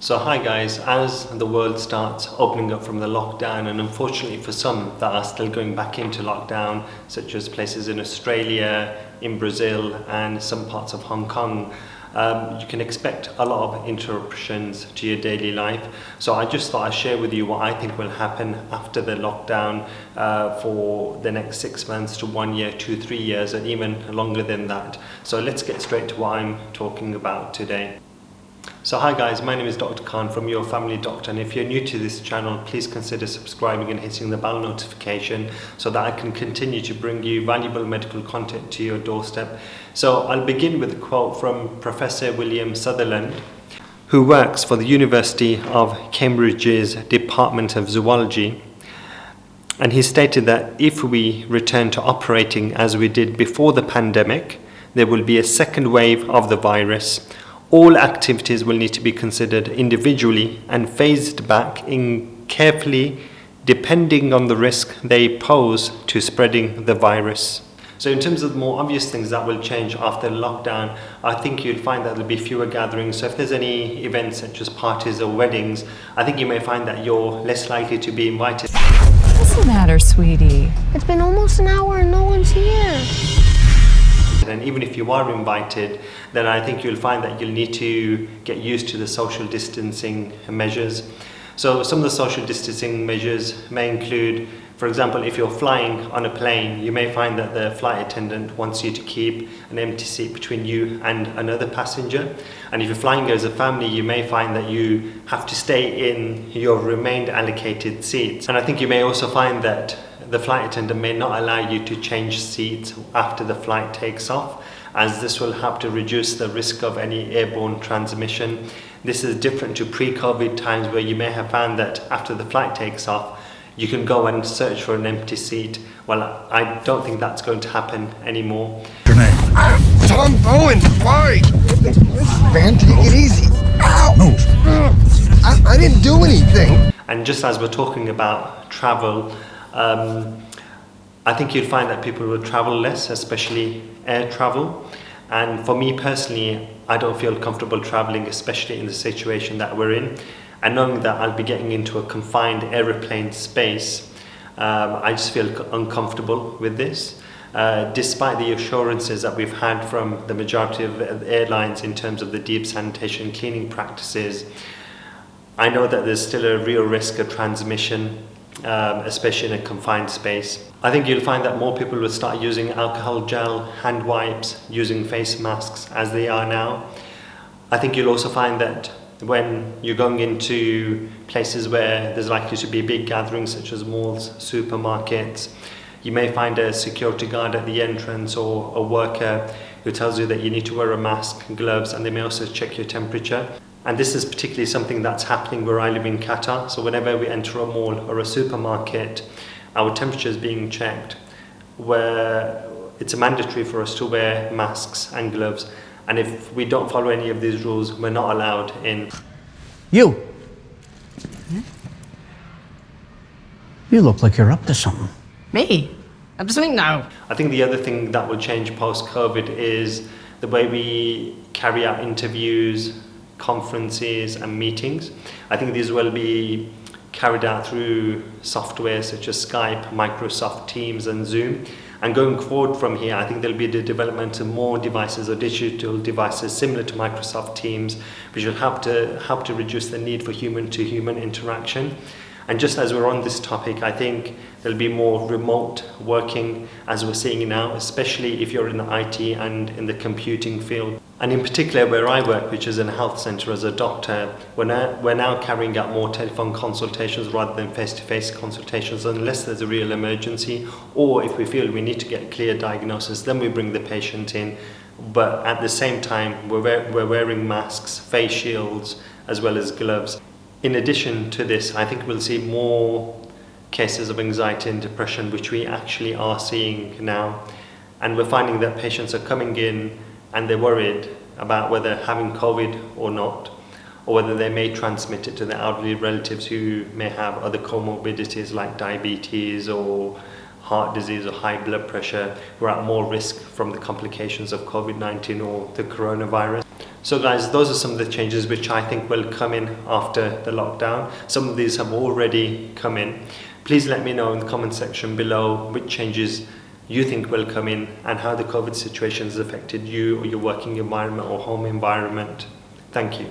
So hi guys, as the world starts opening up from the lockdown, and unfortunately for some that are still going back into lockdown, such as places in Australia, in Brazil and some parts of Hong Kong, you can expect a lot of interruptions to your daily life. So I just thought I'd share with you what I think will happen after the lockdown for the next 6 months to 1 year, 2-3 years, and even longer than that. So let's get straight to what I'm talking about today. So hi guys, my name is Dr. Khan from Your Family Doctor, and if you're new to this channel, please consider subscribing and hitting the bell notification so that I can continue to bring you valuable medical content to your doorstep. So I'll begin with a quote from Professor William Sutherland, who works for the University of Cambridge's Department of Zoology. And he stated that if we return to operating as we did before the pandemic, there will be a second wave of the virus. All activities will need to be considered individually and phased back in carefully depending on the risk they pose to spreading the virus. So in terms of the more obvious things that will change after lockdown, I think you'll find that there'll be fewer gatherings. So if there's any events such as parties or weddings, I think you may find that you're less likely to be invited. What's the matter, sweetie? It's been almost an hour and no one's here. And even if you are invited, then I think you'll find that you'll need to get used to the social distancing measures. So some of the social distancing measures may include, for example, if you're flying on a plane, you may find that the flight attendant wants you to keep an empty seat between you and another passenger. And if you're flying as a family, you may find that you have to stay in your remained allocated seats. And I think you may also find that the flight attendant may not allow you to change seats after the flight takes off, as this will help to reduce the risk of any airborne transmission. This is different to pre-COVID times where you may have found that after the flight takes off, you can go and search for an empty seat. Well, I don't think that's going to happen anymore. Your name? Tom Bowen. Why? Man, take it easy. Ow! Move. I didn't do anything. And just as we're talking about travel, I think you'll find that people will travel less, especially air travel. And for me personally, I don't feel comfortable traveling, especially in the situation that we're in. And knowing that I'll be getting into a confined aeroplane space, I just feel uncomfortable with this. Despite the assurances that we've had from the majority of airlines in terms of the deep sanitation cleaning practices, I know that there's still a real risk of transmission, especially in a confined space. I think you'll find that more people will start using alcohol gel, hand wipes, using face masks as they are now. I think you'll also find that when you're going into places where there's likely to be big gatherings such as malls, supermarkets, you may find a security guard at the entrance or a worker who tells you that you need to wear a mask, gloves, and they may also check your temperature. And this is particularly something that's happening where I live in Qatar. So whenever we enter a mall or a supermarket, our temperature is being checked, where it's mandatory for us to wear masks and gloves. And if we don't follow any of these rules, we're not allowed in. You look like you're up to something. Me? Up to something? No. I think the other thing that will change post-COVID is the way we carry out interviews, conferences and meetings. I think these will be carried out through software such as Skype, Microsoft Teams and Zoom. And going forward from here, I think there'll be the development of more devices or digital devices similar to Microsoft Teams, which will help to reduce the need for human-to-human interaction. And just as we're on this topic, I think there'll be more remote working as we're seeing now, especially if you're in the IT and in the computing field. And in particular where I work, which is in a health centre as a doctor, we're now carrying out more telephone consultations rather than face-to-face consultations unless there's a real emergency, or if we feel we need to get a clear diagnosis, then we bring the patient in. But at the same time, we're wearing masks, face shields, as well as gloves. In addition to this, I think we'll see more cases of anxiety and depression, which we actually are seeing now. And we're finding that patients are coming in and they're worried about whether having COVID or not, or whether they may transmit it to their elderly relatives who may have other comorbidities like diabetes or heart disease or high blood pressure, who are at more risk from the complications of COVID-19 or the coronavirus. So guys, those are some of the changes which I think will come in after the lockdown. Some of these have already come in. Please let me know in the comment section below which changes you think will come in and how the COVID situation has affected you or your working environment or home environment. Thank you.